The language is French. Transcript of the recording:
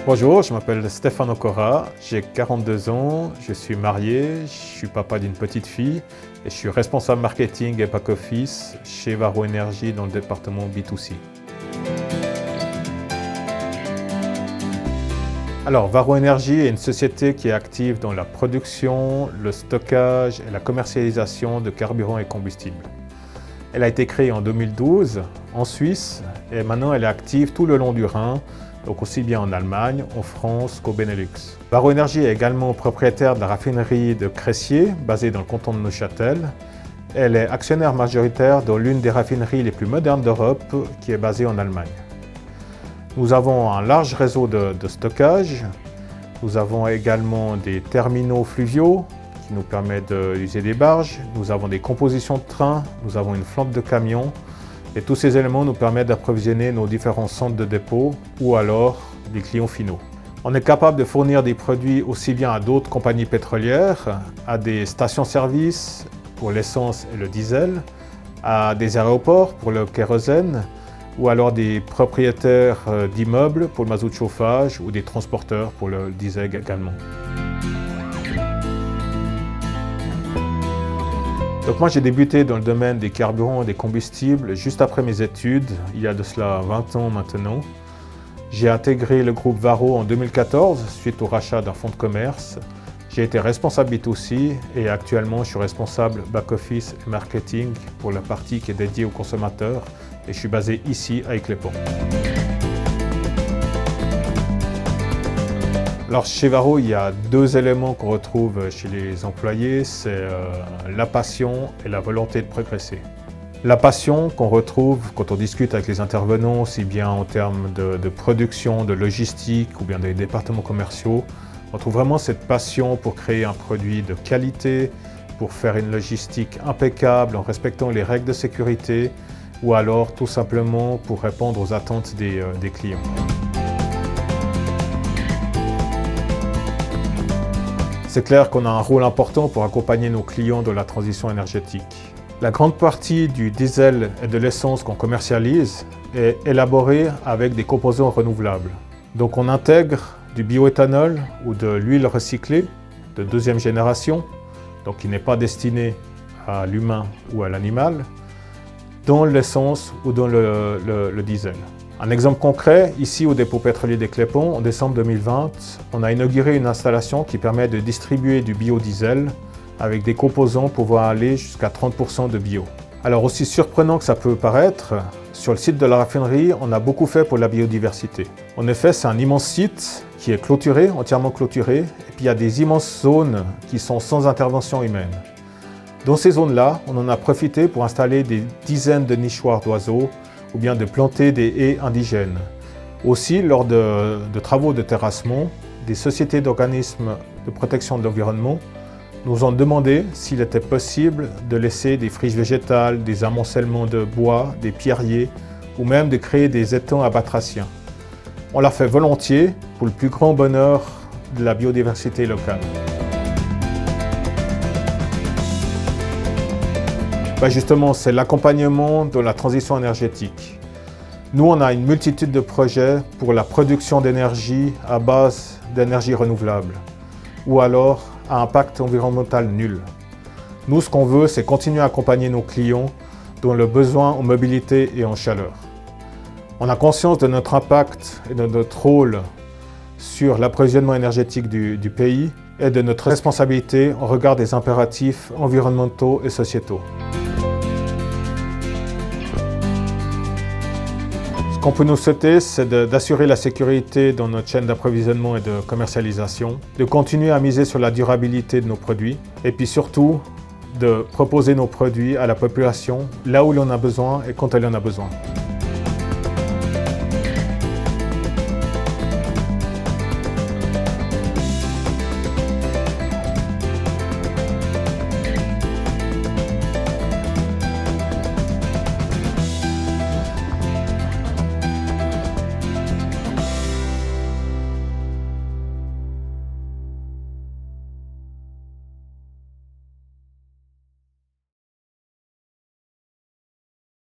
Bonjour, je m'appelle Stefano Cora, j'ai 42 ans, je suis marié, je suis papa d'une petite fille et je suis responsable marketing et back-office chez Varo Énergie dans le département B2C. Alors, Varo Énergie est une société qui est active dans la production, le stockage et la commercialisation de carburants et combustibles. Elle a été créée en 2012 en Suisse et maintenant elle est active tout le long du Rhin, donc aussi bien en Allemagne, en France qu'au Benelux. Varo Énergie est également propriétaire de la raffinerie de Cressier, basée dans le canton de Neuchâtel. Elle est actionnaire majoritaire dans l'une des raffineries les plus modernes d'Europe, qui est basée en Allemagne. Nous avons un large réseau de stockage. Nous avons également des terminaux fluviaux qui nous permettent d'user des barges. Nous avons des compositions de trains, nous avons une flotte de camions. Et tous ces éléments nous permettent d'approvisionner nos différents centres de dépôt ou alors des clients finaux. On est capable de fournir des produits aussi bien à d'autres compagnies pétrolières, à des stations-service pour l'essence et le diesel, à des aéroports pour le kérosène, ou alors des propriétaires d'immeubles pour le mazout de chauffage ou des transporteurs pour le diesel également. Donc moi j'ai débuté dans le domaine des carburants et des combustibles juste après mes études, il y a de cela 20 ans maintenant. J'ai intégré le groupe Varo en 2014 suite au rachat d'un fonds de commerce. J'ai été responsable B2C et actuellement je suis responsable back-office et marketing pour la partie qui est dédiée aux consommateurs et je suis basé ici à Éclépont. Alors chez Varo, il y a deux éléments qu'on retrouve chez les employés, c'est la passion et la volonté de progresser. La passion qu'on retrouve quand on discute avec les intervenants, aussi bien en termes de production, de logistique ou bien des départements commerciaux, on trouve vraiment cette passion pour créer un produit de qualité, pour faire une logistique impeccable en respectant les règles de sécurité ou alors tout simplement pour répondre aux attentes des clients. C'est clair qu'on a un rôle important pour accompagner nos clients dans la transition énergétique. La grande partie du diesel et de l'essence qu'on commercialise est élaborée avec des composants renouvelables. Donc on intègre du bioéthanol ou de l'huile recyclée de deuxième génération, donc qui n'est pas destinée à l'humain ou à l'animal, dans l'essence ou dans le diesel. Un exemple concret, ici au dépôt pétrolier d'Éclépont, en décembre 2020, on a inauguré une installation qui permet de distribuer du biodiesel avec des composants pouvant aller jusqu'à 30% de bio. Alors aussi surprenant que ça peut paraître, sur le site de la raffinerie, on a beaucoup fait pour la biodiversité. En effet, c'est un immense site qui est clôturé, entièrement clôturé, et puis il y a des immenses zones qui sont sans intervention humaine. Dans ces zones-là, on en a profité pour installer des dizaines de nichoirs d'oiseaux ou bien de planter des haies indigènes. Aussi, lors de travaux de terrassement, des sociétés d'organismes de protection de l'environnement nous ont demandé s'il était possible de laisser des friches végétales, des amoncellements de bois, des pierriers ou même de créer des étangs à batraciens. On l'a fait volontiers pour le plus grand bonheur de la biodiversité locale. Justement, c'est l'accompagnement de la transition énergétique. Nous, on a une multitude de projets pour la production d'énergie à base d'énergie renouvelable ou alors à impact environnemental nul. Nous, ce qu'on veut, c'est continuer à accompagner nos clients dans le besoin en mobilité et en chaleur. On a conscience de notre impact et de notre rôle sur l'approvisionnement énergétique du pays et de notre responsabilité en regard des impératifs environnementaux et sociétaux. Ce qu'on peut nous souhaiter, c'est d'assurer la sécurité dans notre chaîne d'approvisionnement et de commercialisation, de continuer à miser sur la durabilité de nos produits et puis surtout de proposer nos produits à la population là où l'on a besoin et quand elle en a besoin.